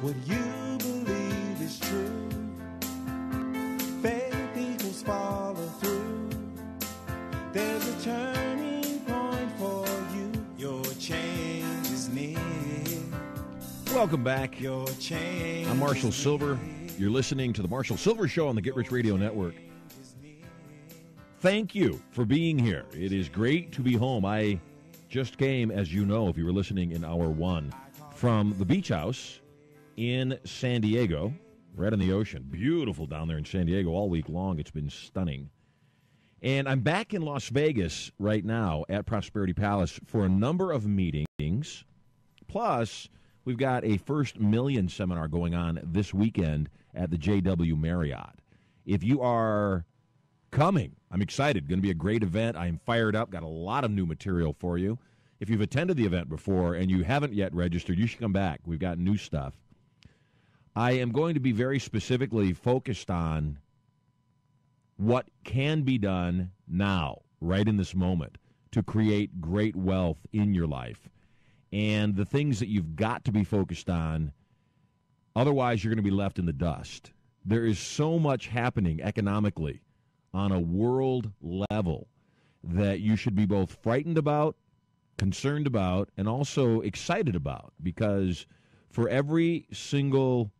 what you believe is true. Faith equals follow through. There's a turning point for you. Your change is near. Welcome back. Your change. I'm Marshall Sylver. You're listening to the Marshall Sylver Show on the Get Rich Radio Network. Thank you for being here. It is great to be home. I just came, as you know, if you were listening in hour one, from the beach house in San Diego, right on the ocean. Beautiful down there in San Diego all week long. It's been stunning. And I'm back in Las Vegas right now at Prosperity Palace for a number of meetings. Plus, we've got a First Million seminar going on this weekend at the JW Marriott. If you are coming, I'm excited. Going to be a great event. I am fired up. Got a lot of new material for you. If you've attended the event before and you haven't yet registered, you should come back. We've got new stuff. I am going to be very specifically focused on what can be done now, right in this moment, to create great wealth in your life. And the things that you've got to be focused on, otherwise you're going to be left in the dust. There is so much happening economically on a world level that you should be both frightened about, concerned about, and also excited about, because for every single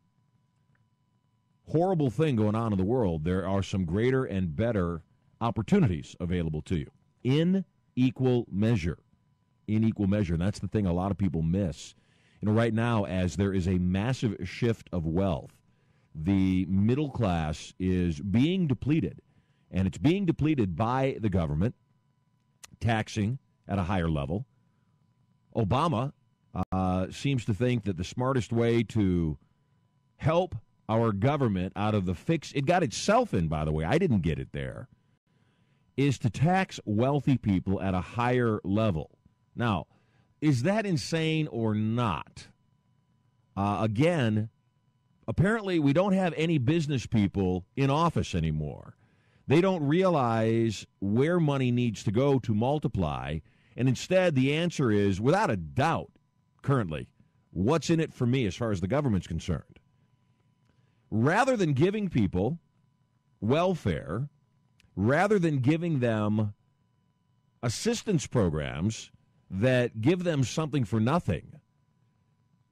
horrible thing going on in the world, there are some greater and better opportunities available to you in equal measure. In equal measure, and that's the thing a lot of people miss. You know, right now, as there is a massive shift of wealth, the middle class is being depleted, and it's being depleted by the government, taxing at a higher level. Obama seems to think that the smartest way to help our government out of the fix it got itself in, by the way, I didn't get it there, is to tax wealthy people at a higher level. Now, is that insane or not? Again, apparently we don't have any business people in office anymore. They don't realize where money needs to go to multiply, and instead the answer is, without a doubt, currently, what's in it for me as far as the government's concerned? Rather than giving people welfare, rather than giving them assistance programs that give them something for nothing,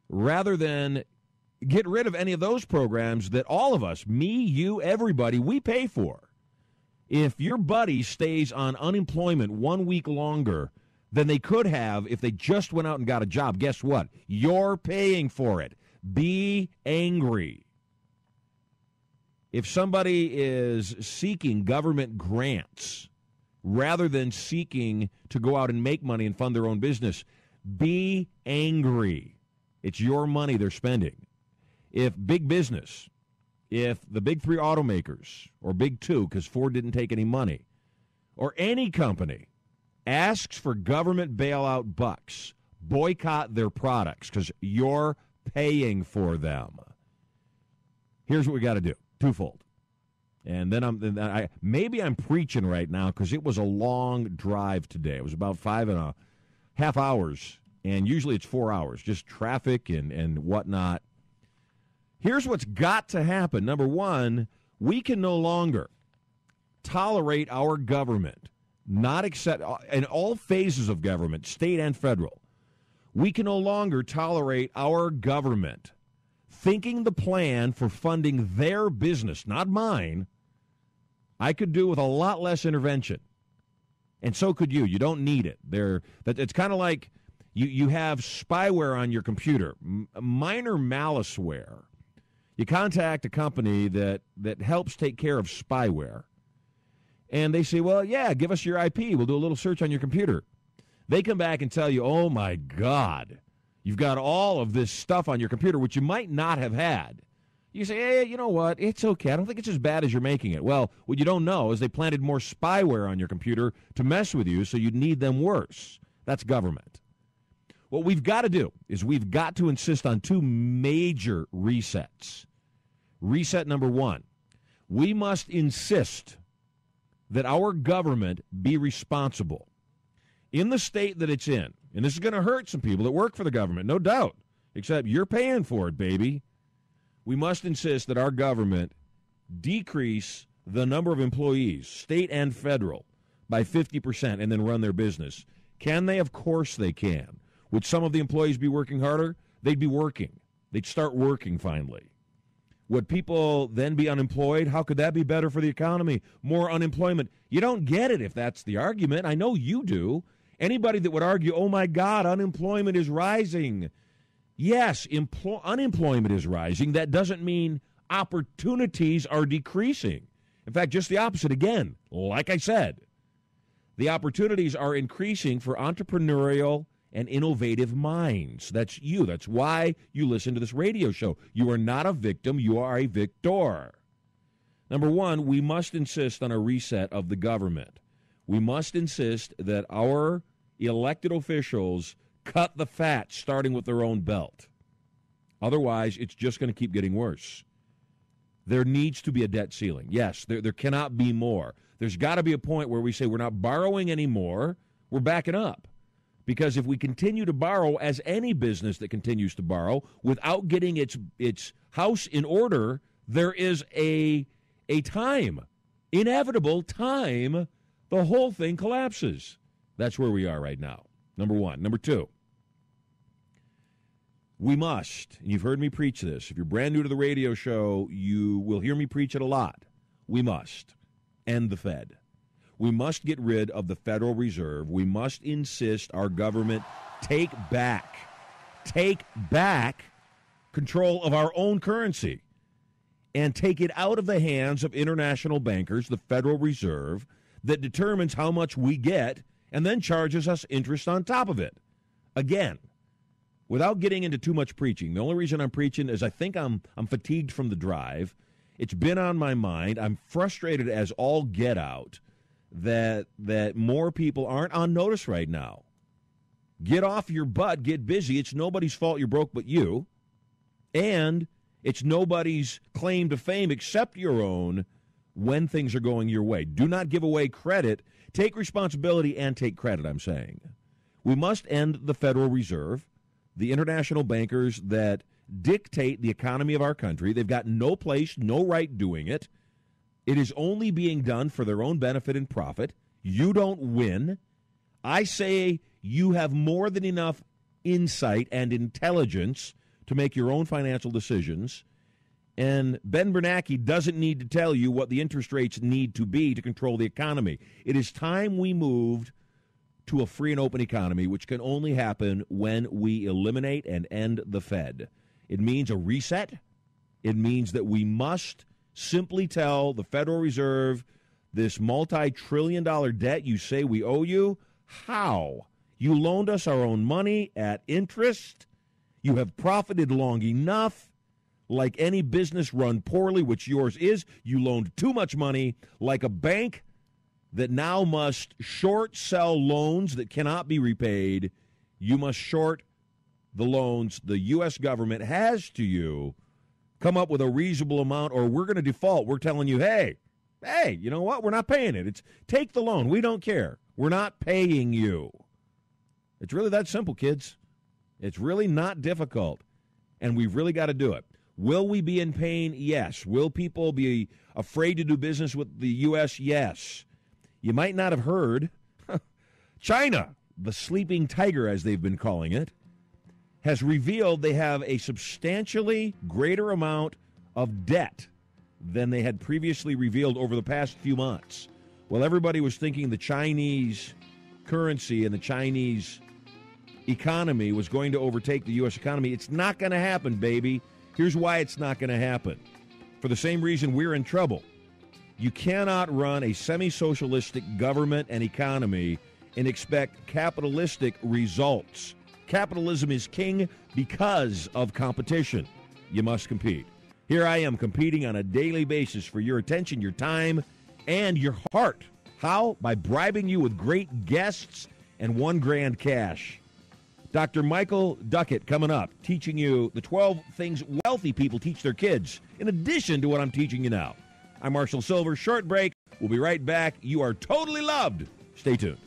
rather than get rid of any of those programs that all of us, me, you, everybody, we pay for. If your buddy stays on unemployment 1 week longer than they could have if they just went out and got a job, guess what? You're paying for it. Be angry. If somebody is seeking government grants rather than seeking to go out and make money and fund their own business, be angry. It's your money they're spending. If big business, if the big three automakers, or big two, because Ford didn't take any money, or any company asks for government bailout bucks, boycott their products because you're paying for them. Here's what we got to do. Twofold. And then maybe I'm preaching right now because it was a long drive today. It was about 5.5 hours, and usually it's 4 hours, just traffic and whatnot. Here's what's got to happen. Number one, we can no longer tolerate our government, not accept, in all phases of government, state and federal, we can no longer tolerate our government thinking the plan for funding their business, not mine, I could do with a lot less intervention. And so could you. You don't need it. It's kind of like you have spyware on your computer, minor maliceware. You contact a company that helps take care of spyware, and they say, well, yeah, give us your IP. We'll do a little search on your computer. They come back and tell you, oh, my God, you've got all of this stuff on your computer, which you might not have had. You say, hey, you know what? It's okay. I don't think it's as bad as you're making it. Well, what you don't know is they planted more spyware on your computer to mess with you, so you'd need them worse. That's government. What we've got to do is we've got to insist on two major resets. Reset number one, we must insist that our government be responsible in the state that it's in. And this is going to hurt some people that work for the government, no doubt, except you're paying for it, baby. We must insist that our government decrease the number of employees, state and federal, by 50% and then run their business. Can they? Of course they can. Would some of the employees be working harder? They'd be working. They'd start working finally. Would people then be unemployed? How could that be better for the economy? More unemployment. You don't get it if that's the argument. I know you do. Anybody that would argue, oh my God, unemployment is rising. Yes, unemployment is rising. That doesn't mean opportunities are decreasing. In fact, just the opposite. Again, like I said, the opportunities are increasing for entrepreneurial and innovative minds. That's you. That's why you listen to this radio show. You are not a victim. You are a victor. Number one, we must insist on a reset of the government. We must insist that our elected officials cut the fat, starting with their own belt. Otherwise, it's just going to keep getting worse. There needs to be a debt ceiling. Yes, there cannot be more. There's got to be a point where we say we're not borrowing anymore, we're backing up. Because if we continue to borrow, as any business that continues to borrow, without getting its house in order, there is a time, inevitable time, the whole thing collapses. That's where we are right now, number one. Number two, we must, and you've heard me preach this, if you're brand new to the radio show, you will hear me preach it a lot. We must end the Fed. We must get rid of the Federal Reserve. We must insist our government take back control of our own currency and take it out of the hands of international bankers, the Federal Reserve, that determines how much we get and then charges us interest on top of it. Again, without getting into too much preaching, the only reason I'm preaching is I think I'm fatigued from the drive. It's been on my mind. I'm frustrated as all get out that more people aren't on notice right now. Get off your butt, get busy. It's nobody's fault you're broke but you. And it's nobody's claim to fame except your own when things are going your way. Do not give away credit. Take responsibility and take credit, I'm saying. We must end the Federal Reserve, the international bankers that dictate the economy of our country. They've got no place, no right doing it. It is only being done for their own benefit and profit. You don't win. I say you have more than enough insight and intelligence to make your own financial decisions. And Ben Bernanke doesn't need to tell you what the interest rates need to be to control the economy. It is time we moved to a free and open economy, which can only happen when we eliminate and end the Fed. It means a reset. It means that we must simply tell the Federal Reserve, this multi-trillion-dollar debt you say we owe you, how? You loaned us our own money at interest. You have profited long enough. Like any business run poorly, which yours is, you loaned too much money, like a bank that now must short sell loans that cannot be repaid. You must short the loans the U.S. government has to you. Come up with a reasonable amount, or we're going to default. We're telling you, hey, you know what? We're not paying it. It's take the loan. We don't care. We're not paying you. It's really that simple, kids. It's really not difficult, and we've really got to do it. Will we be in pain? Yes. Will people be afraid to do business with the U.S.? Yes. You might not have heard, China, the sleeping tiger, as they've been calling it, has revealed they have a substantially greater amount of debt than they had previously revealed over the past few months. Well, everybody was thinking the Chinese currency and the Chinese economy was going to overtake the U.S. economy. It's not going to happen, baby. Here's why it's not going to happen. For the same reason we're in trouble. You cannot run a semi-socialistic government and economy and expect capitalistic results. Capitalism is king because of competition. You must compete. Here I am competing on a daily basis for your attention, your time, and your heart. How? By bribing you with great guests and $1,000 cash. Dr. Michael Duckett coming up, teaching you the 12 things wealthy people teach their kids, in addition to what I'm teaching you now. I'm Marshall Sylver. Short break. We'll be right back. You are totally loved. Stay tuned.